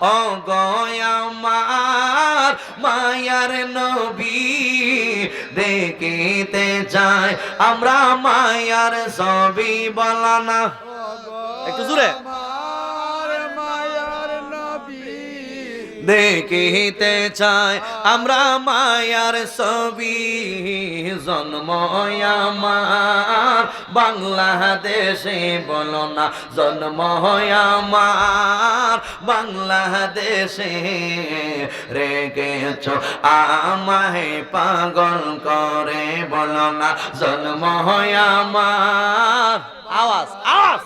ও গো আমার মায়ার নবী দেখিতে চাই আমরা মায়ার ছবি বলো না একটু জোরে দেখিতে চাই আমরা মায়ার ছবি জন্ম আমার বাংলাদেশে বলো না জন্ম আমার বাংলাদেশে রেখেছ আমায় পাগল করে বলো না জন্ম আমার আওয়াজ আওয়াজ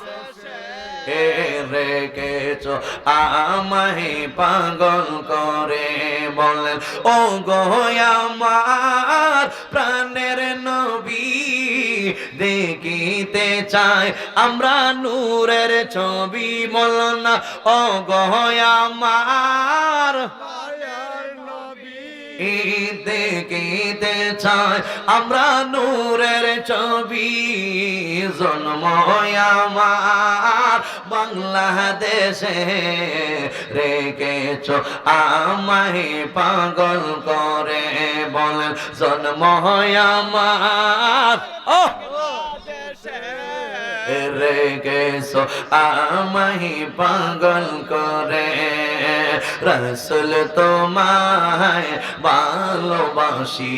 রেখেছ আমায় পাগল করে বলেন ও গো আমার প্রাণের নবী দেখিতে চাই আমরা নূরের ছবি বল না ও গো আমার দেখিতে চাই আমরা নূরের ছবি জন্ম আমার বাংলাদেশে রেখেছ আমায় পাগল করে বলেন জন্ম আমার ও রেখেছ আমায় পাগল করে রসুল তোমায় ভালোবাসি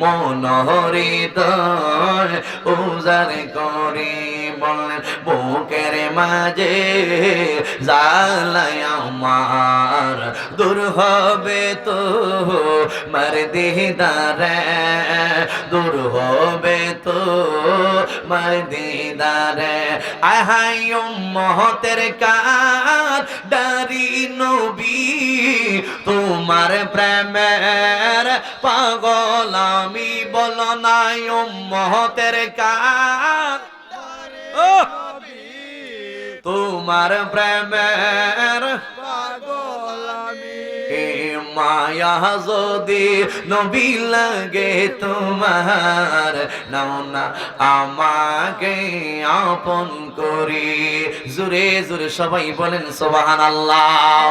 মন হৃদয় উজার করি বলেন বুকের মাঝে জ্বালায় আমার দূর হবে তো মার দিদারে দূর হবে তো মার দিদারে আহাই উম্মতের কার ডারি নবী তোমার প্রেমের পাগল আমি বল নাই উম্মতের কার তোমার প্রেমের পাগল আমি মায়া যদি নবী লাগে তোমার নাও না আমাকে আপন করি জোরে জোরে সবাই বলেন সুবহানাল্লাহ